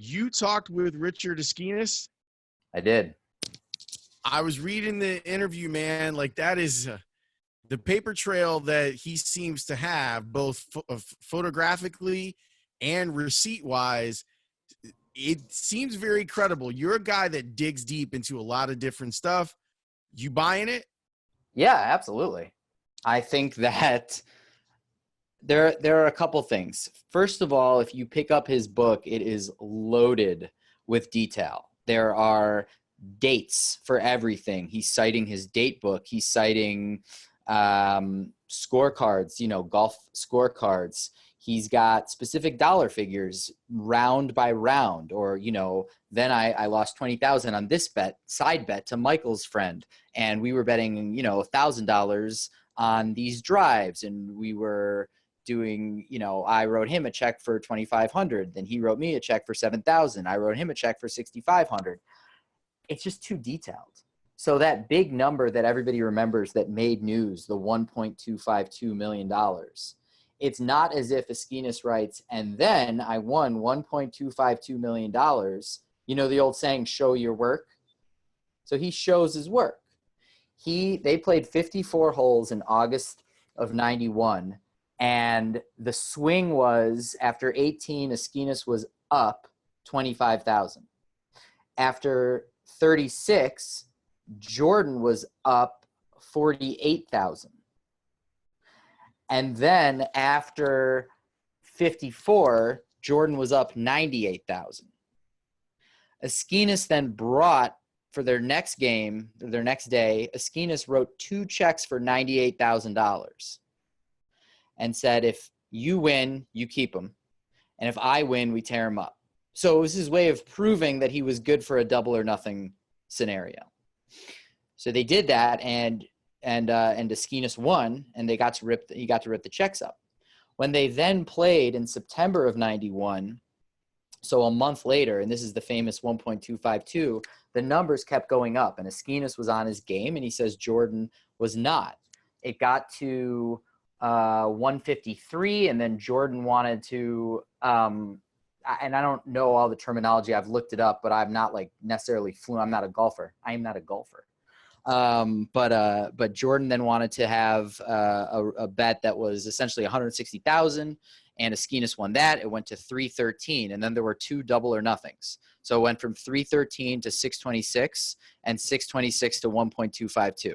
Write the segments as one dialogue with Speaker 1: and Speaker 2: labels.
Speaker 1: You talked with Richard Esquinas.
Speaker 2: I did.
Speaker 1: I was reading the interview, man. Like, that is the paper trail that he seems to have, both photographically and receipt wise. It seems very credible. You're a guy that digs deep into a lot of different stuff. You buying it?
Speaker 2: Yeah, absolutely. I think that there are a couple things. First of all, if you pick up his book, it is loaded with detail. There are dates for everything. He's citing his date book. He's citing scorecards, golf scorecards. He's got specific dollar figures round by round, or, then I lost 20,000 on this side bet to Michael's friend. And we were betting, $1,000 on these drives. And we were doing, I wrote him a check for 2,500. Then he wrote me a check for 7,000. I wrote him a check for 6,500. It's just too detailed. So that big number that everybody remembers that made news, the $1.252 million, it's not as if Esquinas writes, and then I won $1.252 million. The old saying, show your work. So he shows his work. They played 54 holes in August of 91. And the swing was, after 18, Esquinas was up 25,000. After 36, Jordan was up 48,000. And then after 54, Jordan was up 98,000. Esquinas then brought, for their next game, their next day, Esquinas wrote 2 checks for $98,000 and said, if you win, you keep them. And if I win, we tear him up. So it was his way of proving that he was good for a double or nothing scenario. So they did that, and Esquinas won, and he got to rip the checks up. When they then played in September of 91, so a month later, and this is the famous 1.252, the numbers kept going up, and Esquinas was on his game, and he says Jordan was not. It got to 153, and then Jordan wanted to and I don't know all the terminology. I've looked it up, but I'm not necessarily fluent. I'm not a golfer. I am not a golfer. But Jordan then wanted to have a bet that was essentially 160,000, and Esquinas won that. It went to 313, and then there were 2 double or nothings. So it went from 313 to 626, and 626 to 1.252.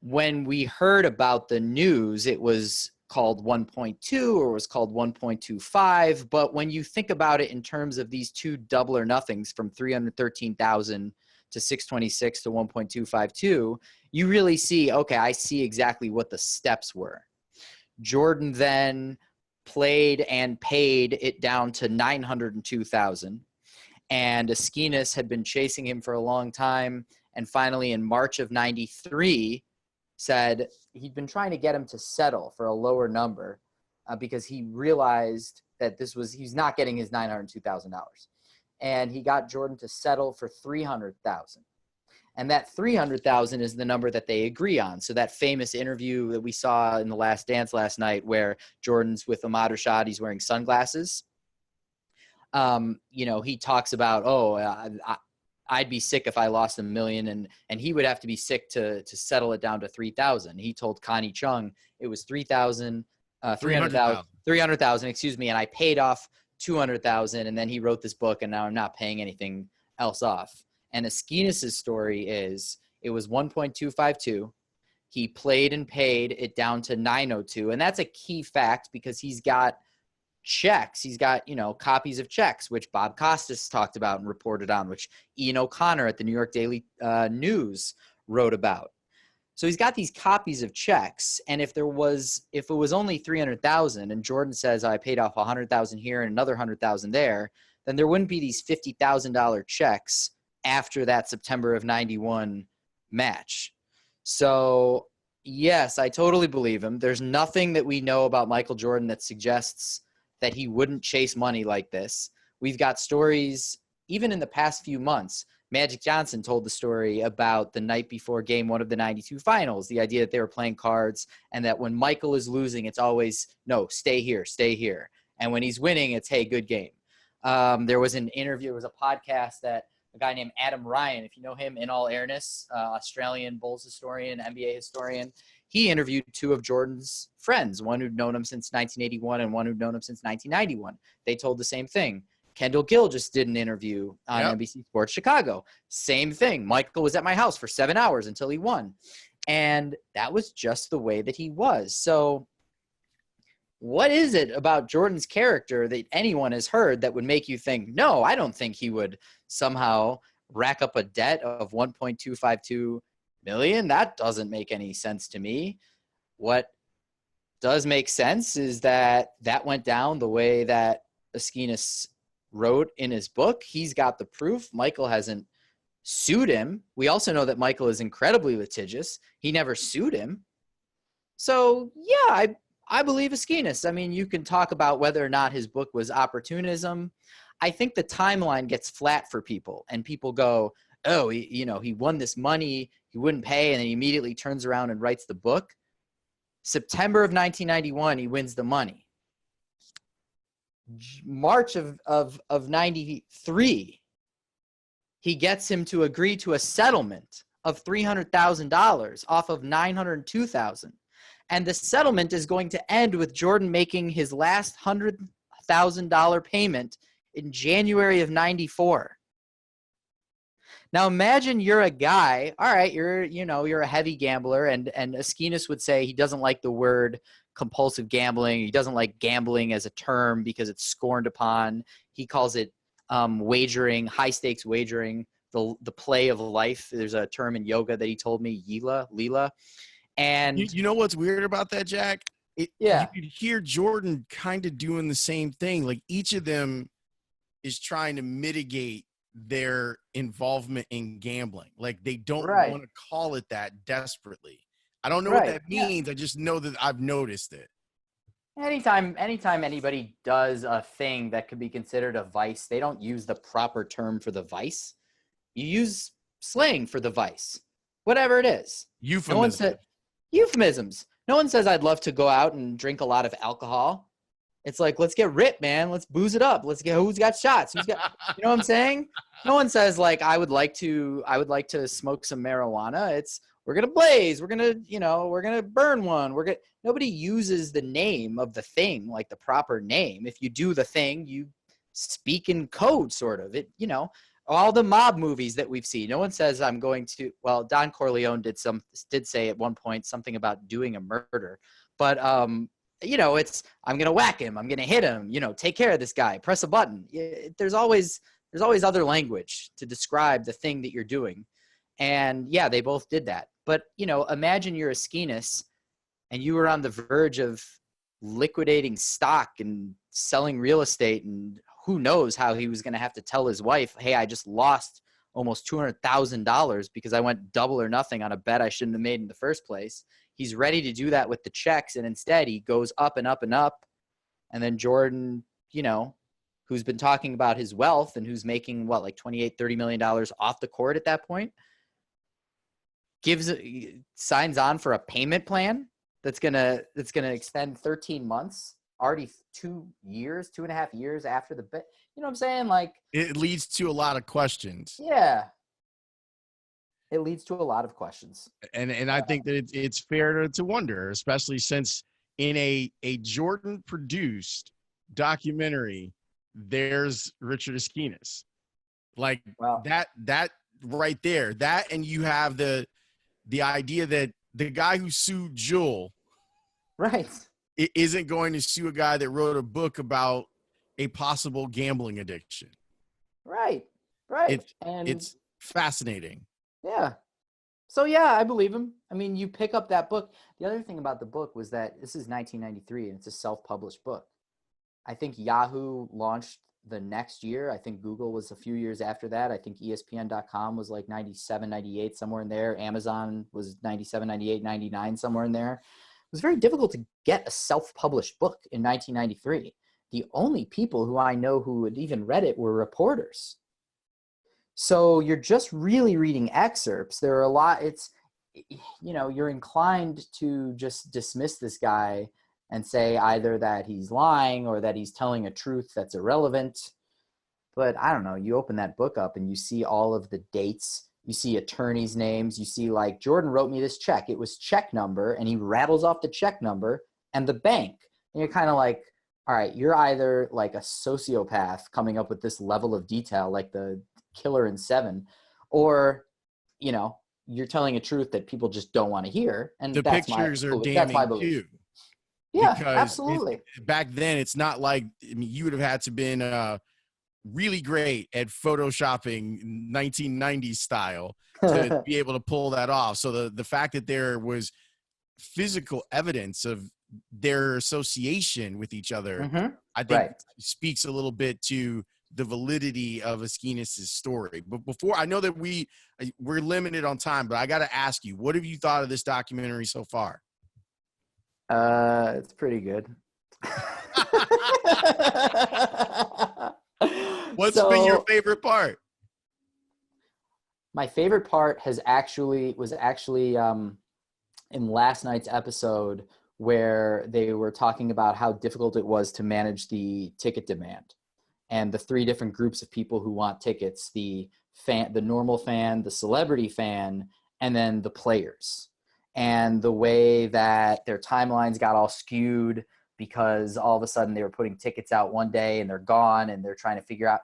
Speaker 2: When we heard about the news, it was called 1.2 or was called 1.25. But when you think about it in terms of these 2 double or nothings from 313,000 to 626 to 1.252, you really see, okay, I see exactly what the steps were. Jordan then played and paid it down to 902,000. And Esquinas had been chasing him for a long time. And finally, in March of 93, said he'd been trying to get him to settle for a lower number because he realized that he's not getting his $902,000. And he got Jordan to settle for 300,000. And that 300,000 is the number that they agree on. So that famous interview that we saw in The Last Dance last night, where Jordan's with Ahmad Rashad, he's wearing sunglasses. He talks about, I'd be sick if I lost $1 million, and he would have to be sick to settle it down to 3,000. He told Connie Chung it was 300,000, excuse me, and I paid off 200,000, and then he wrote this book, and now I'm not paying anything else off. And Esquinas' story is it was 1.252. He played and paid it down to 902, and that's a key fact because he's got checks. He's got, copies of checks, which Bob Costas talked about and reported on, which Ian O'Connor at the New York Daily News wrote about. So he's got these copies of checks. And if it was only 300,000 and Jordan says, I paid off 100,000 here and another 100,000 there, then there wouldn't be these $50,000 checks after that September of 91 match. So yes, I totally believe him. There's nothing that we know about Michael Jordan that suggests that he wouldn't chase money like this. We've got stories, even in the past few months. Magic Johnson told the story about the night before game 1 of the 92 finals, the idea that they were playing cards and that when Michael is losing, it's always, no, stay here, stay here. And when he's winning, it's, hey, good game. There was an interview, it was a podcast that a guy named Adam Ryan, if you know him, in all airness, Australian Bulls historian, NBA historian, he interviewed two of Jordan's friends, one who'd known him since 1981 and one who'd known him since 1991. They told the same thing. Kendall Gill just did an interview on NBC Sports Chicago. Same thing. Michael was at my house for 7 hours until he won. And that was just the way that he was. So what is it about Jordan's character that anyone has heard that would make you think, no, I don't think he would somehow rack up a debt of $1.252 million? That doesn't make any sense to me. What does make sense is that went down the way that Esquinas wrote in his book. He's got the proof. Michael hasn't sued him. We also know that Michael is incredibly litigious. He never sued him. So yeah, I believe Esquinas. I mean, you can talk about whether or not his book was opportunism. I think the timeline gets flat for people, and people go, oh, he won this money, he wouldn't pay, and then he immediately turns around and writes the book. September of 1991, he wins the money. March of 93, he gets him to agree to a settlement of $300,000 off of $902,000. And the settlement is going to end with Jordan making his last $100,000 payment in January of 94. Now imagine you're a guy, all right, you're a heavy gambler, and Esquinas would say he doesn't like the word compulsive gambling. He doesn't like gambling as a term because it's scorned upon. He calls it wagering, high stakes wagering, the play of life. There's a term in yoga that he told me, Leela. And
Speaker 1: you know what's weird about that, Jack? You could hear Jordan kind of doing the same thing. Like each of them is trying to mitigate their involvement in gambling. Like they don't want to call it that desperately. I don't know what that means. I just know that I've noticed it.
Speaker 2: Anytime anybody does a thing that could be considered a vice, they don't use the proper term for the vice. You use slang for the vice, whatever it is. Euphemisms. No one says I'd love to go out and drink a lot of alcohol. It's like, let's get ripped, man. Let's booze it up. Let's get who's got shots. Who's got, you know what I'm saying? No one says like I would like to smoke some marijuana. It's we're gonna blaze. We're gonna burn one. Nobody uses the name of the thing like the proper name. If you do the thing, you speak in code, sort of. All the mob movies that we've seen, no one says I'm going to. Well, Don Corleone did say at one point something about doing a murder, but it's I'm gonna whack him, I'm gonna hit him, take care of this guy, press a button. There's always other language to describe the thing that you're doing, and yeah, they both did that. But imagine you're Esquinas, and you were on the verge of liquidating stock and selling real estate, and who knows how he was going to have to tell his wife, hey, I just lost almost $200,000 because I went double or nothing on a bet I shouldn't have made in the first place. He's ready to do that with the checks, and instead he goes up and up and up. And then Jordan, who's been talking about his wealth and who's making like $28-30 million off the court at that point, signs on for a payment plan that's gonna extend 13 months. Already 2.5 years after the bet. You know what I'm saying? Like
Speaker 1: it leads to a lot of questions.
Speaker 2: Yeah. It leads to a lot of questions.
Speaker 1: And I think that it's fair to wonder, especially since in a Jordan produced documentary, there's Richard Esquinas. Like that right there. That, and you have the idea that the guy who sued Jewel it isn't going to sue a guy that wrote a book about a possible gambling addiction.
Speaker 2: Right.
Speaker 1: It's fascinating.
Speaker 2: Yeah. So yeah, I believe him. I mean, you pick up that book. The other thing about the book was that this is 1993 and it's a self-published book. I think Yahoo launched the next year. I think Google was a few years after that. I think ESPN.com was like 97, 98, somewhere in there. Amazon was 97, 98, 99, somewhere in there. It was very difficult to get a self-published book in 1993. The only people who I know who had even read it were reporters. So you're just really reading excerpts. There are a lot, you're inclined to just dismiss this guy and say either that he's lying or that he's telling a truth that's irrelevant. But I don't know, you open that book up and you see all of the dates, you see attorneys' names, you see like Jordan wrote me this check. It was check number, and he rattles off the check number and the bank. And you're kind of like, all right, you're either like a sociopath coming up with this level of detail, like the killer in Seven, or, you know, you're telling a truth that people just don't want to hear. And
Speaker 1: The pictures are
Speaker 2: that's my
Speaker 1: damning
Speaker 2: belief.
Speaker 1: too.
Speaker 2: Yeah,
Speaker 1: Because
Speaker 2: absolutely.
Speaker 1: back then it's not like, I mean, you would have had to been really great at photoshopping 1990s style to be able to pull that off. So the fact that there was physical evidence of their association with each other, I think
Speaker 2: Right.
Speaker 1: speaks a little bit to the validity of Esquinas' story. But before, I know that we're limited on time, but I got to ask you, what have you thought of this documentary so far?
Speaker 2: It's pretty good.
Speaker 1: What's been your
Speaker 2: So
Speaker 1: favorite part?
Speaker 2: my favorite part was actually in last night's episode, where they were talking about how difficult it was to manage the ticket demand and the three different groups of people who want tickets: the normal fan, the celebrity fan, and then the players. And the way that their timelines got all skewed because all of a sudden they were putting tickets out one day and they're gone, and they're trying to figure out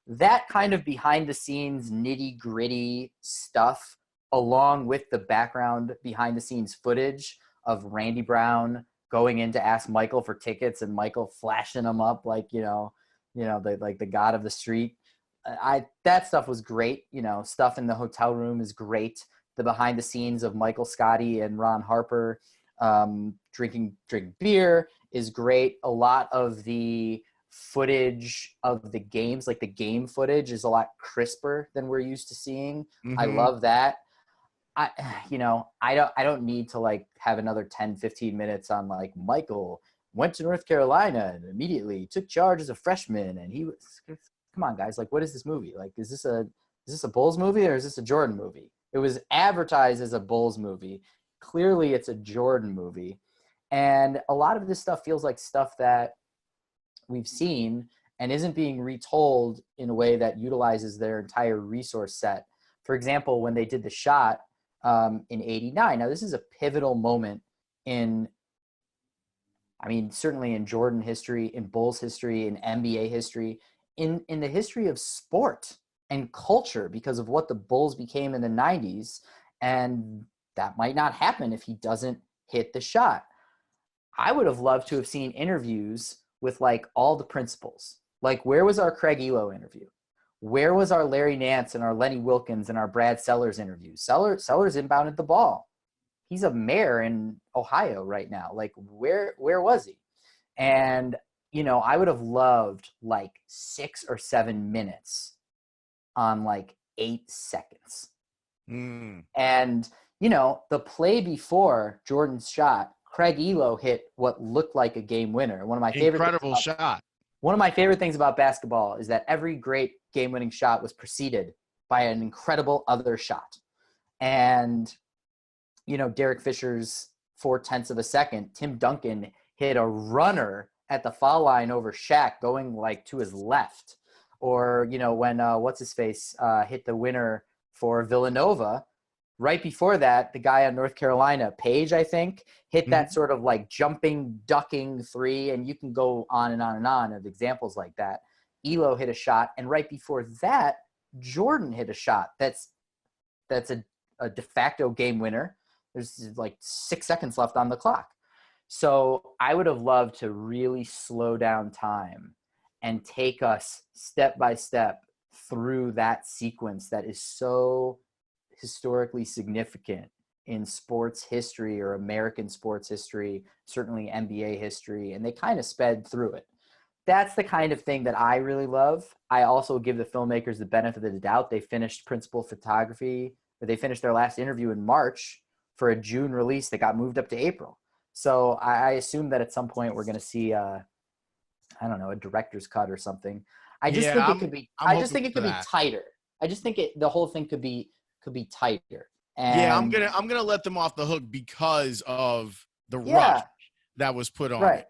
Speaker 2: that kind of behind the scenes nitty gritty stuff, along with the background behind the scenes footage of Randy Brown going in to ask Michael for tickets and Michael flashing them up like, the god of the street. That stuff was great. Stuff in the hotel room is great. The behind the scenes of Michael Scotti and Ron Harper drinking beer is great. A lot of the footage of the games, like the game footage, is a lot crisper than we're used to seeing. I love that. I don't need to like have another 10-15 minutes on like Michael went to North Carolina and immediately took charge as a freshman, and he was, come on guys, like what is this movie? Like is this a Bulls movie or is this a Jordan movie? It was advertised as a Bulls movie. Clearly it's a Jordan movie. And a lot of this stuff feels like stuff that we've seen and isn't being retold in a way that utilizes their entire resource set. For example, when they did the shot in '89, now this is a pivotal moment certainly in Jordan history, in Bulls history, in NBA history, in the history of sport and culture, because of what the Bulls became in the '90s. And that might not happen if he doesn't hit the shot. I would have loved to have seen interviews with like all the principals. Like, where was our Craig Elo interview? Where was our Larry Nance and our Lenny Wilkins and our Brad Sellers interview? Sellers inbounded the ball. He's a mayor in Ohio right now. Like, where was he? And, I would have loved like 6 or 7 minutes on like 8 seconds. And, the play before Jordan's shot, Craig Elo hit what looked like a game winner. One of my favorite
Speaker 1: Incredible shot.
Speaker 2: One of my favorite things about basketball is that every great game-winning shot was preceded by an incredible other shot. And, Derek Fisher's 0.4 of a second, Tim Duncan hit a runner at the foul line over Shaq going like to his left. Or, when what's-his-face hit the winner for Villanova. Right before that, the guy on North Carolina, Page, I think, hit that sort of like jumping, ducking three, and you can go on and on and on of examples like that. Elo hit a shot, and right before that, Jordan hit a shot that's a de facto game winner. There's like 6 seconds left on the clock. So I would have loved to really slow down time and take us step by step through that sequence that is so historically significant in sports history or American sports history, certainly NBA history, and they kind of sped through it. That's the kind of thing that I really love. I also give the filmmakers the benefit of the doubt. They finished principal photography, or they finished their last interview in March for a June release that got moved up to April. So I assume that at some point we're going to see, a director's cut or something. I just think it could be tighter. I just think the whole thing could be tighter. And
Speaker 1: I'm gonna let them off the hook because of the rush that was put on it.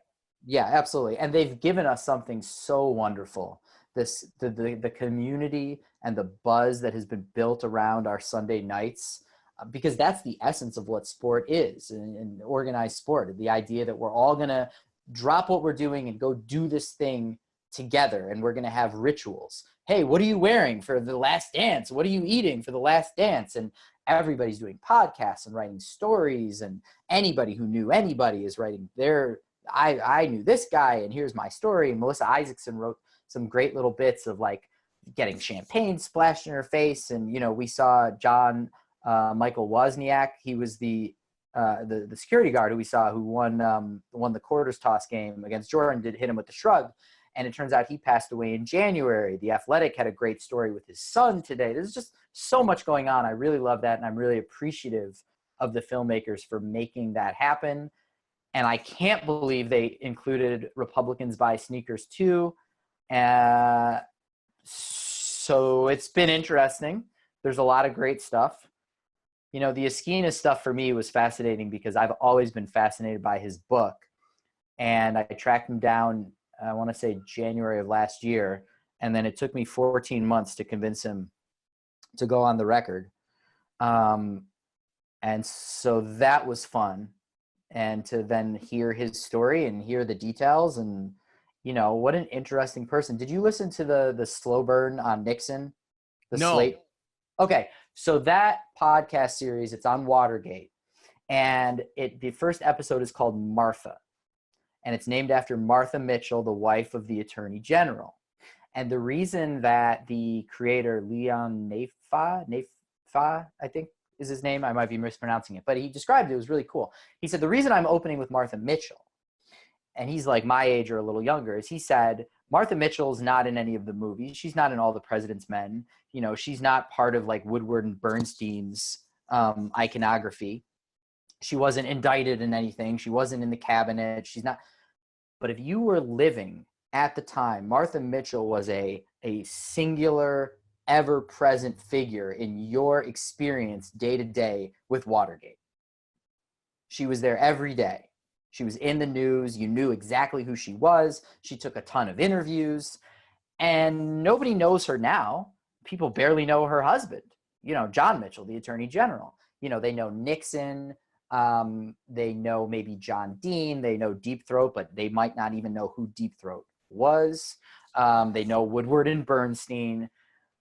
Speaker 2: Yeah, absolutely. And they've given us something so wonderful. The community and the buzz that has been built around our Sunday nights, because that's the essence of what sport is, and organized sport. The idea that we're all gonna drop what we're doing and go do this thing together, and we're gonna have rituals. Hey, what are you wearing for the last dance? What are you eating for the last dance? And everybody's doing podcasts and writing stories, and anybody who knew anybody is writing their I knew this guy and here's my story. And Melissa Isaacson wrote some great little bits of like getting champagne splashed in her face. And, we saw John Michael Wozniak. He was the security guard who we saw who won the quarters toss game against Jordan, did hit him with the shrug. And it turns out he passed away in January. The Athletic had a great story with his son today. There's just so much going on. I really love that. And I'm really appreciative of the filmmakers for making that happen. And I can't believe they included Republicans Buy Sneakers too. So it's been interesting. There's a lot of great stuff. The Esquinas stuff for me was fascinating because I've always been fascinated by his book. And I tracked him down, I want to say January of last year. And then it took me 14 months to convince him to go on the record. And so that was fun. And to then hear his story and hear the details, and what an interesting person. Did you listen to the slow burn on Nixon?
Speaker 1: No.
Speaker 2: Slate? Okay, so that podcast series, it's on Watergate, and the first episode is called Martha, and it's named after Martha Mitchell, the wife of the Attorney General. And the reason that the creator Leon Neyfakh, I think is his name. I might be mispronouncing it, but he described it. It was really cool. He said, the reason I'm opening with Martha Mitchell, and he's like my age or a little younger, is he said, Martha Mitchell's not in any of the movies. She's not in All the President's Men. She's not part of like Woodward and Bernstein's iconography. She wasn't indicted in anything. She wasn't in the cabinet. She's not. But if you were living at the time, Martha Mitchell was a singular, ever-present figure in your experience day to day with Watergate. She was there every day. She was in the news. You knew exactly who she was. She took a ton of interviews, and nobody knows her now. People barely know her husband, John Mitchell, the Attorney General. They know Nixon. They know maybe John Dean. They know Deep Throat, but they might not even know who Deep Throat was. They know Woodward and Bernstein,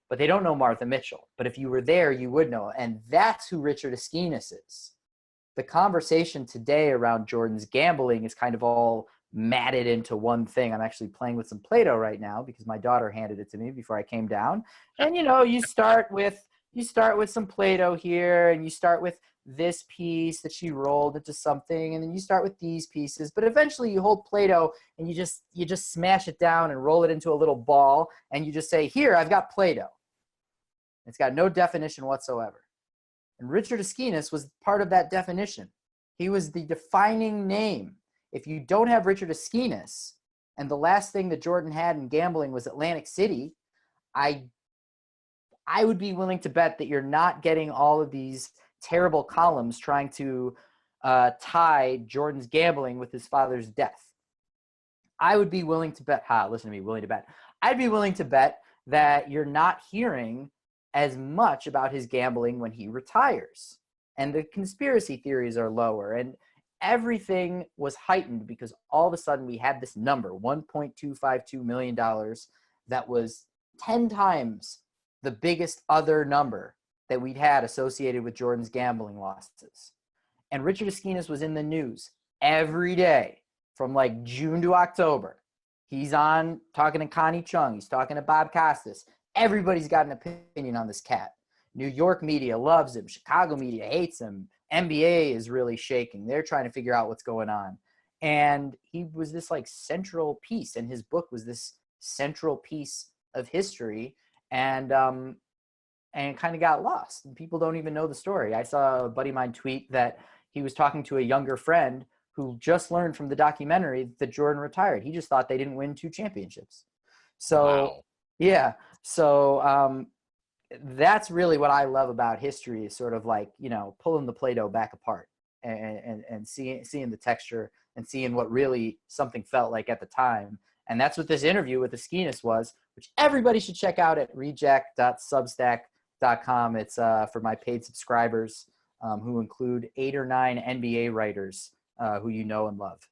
Speaker 2: but they don't know Martha Mitchell. But if you were there, you would know. And that's who Richard Esquinas is. The conversation today around Jordan's gambling is kind of all matted into one thing. I'm actually playing with some Play-Doh right now because my daughter handed it to me before I came down. And, you start with some Play-Doh here, and you start with this piece that she rolled into something, and then you start with these pieces. But eventually you hold Play-Doh and you just smash it down and roll it into a little ball, and you just say, here, I've got Play-Doh. It's got no definition whatsoever. And Richard Esquinas was part of that definition. He was the defining name. If you don't have Richard Esquinas, and the last thing that Jordan had in gambling was Atlantic City, I would be willing to bet that you're not getting all of these terrible columns trying to tie Jordan's gambling with his father's death. I would be willing to bet, listen to me, willing to bet. I'd be willing to bet that you're not hearing as much about his gambling when he retires. And the conspiracy theories are lower. And everything was heightened because all of a sudden we had this number, $1.252 million, that was 10 times the biggest other number that we'd had associated with Jordan's gambling losses. And Richard Esquinas was in the news every day from like June to October. He's on talking to Connie Chung. He's talking to Bob Costas. Everybody's got an opinion on this cat. New York media loves him. Chicago media hates him. NBA is really shaking. They're trying to figure out what's going on. And he was this like central piece, and his book was this central piece of history, and kind of got lost. And people don't even know the story. I saw a buddy of mine tweet that he was talking to a younger friend who just learned from the documentary that Jordan retired. He just thought they didn't win 2 championships. So, wow. Yeah. So that's really what I love about history, is sort of like, pulling the Play-Doh back apart and seeing the texture and seeing what really something felt like at the time. And that's what this interview with Esquinas was, which everybody should check out at reject.substack.com. It's for my paid subscribers, who include 8 or 9 NBA writers who you know and love.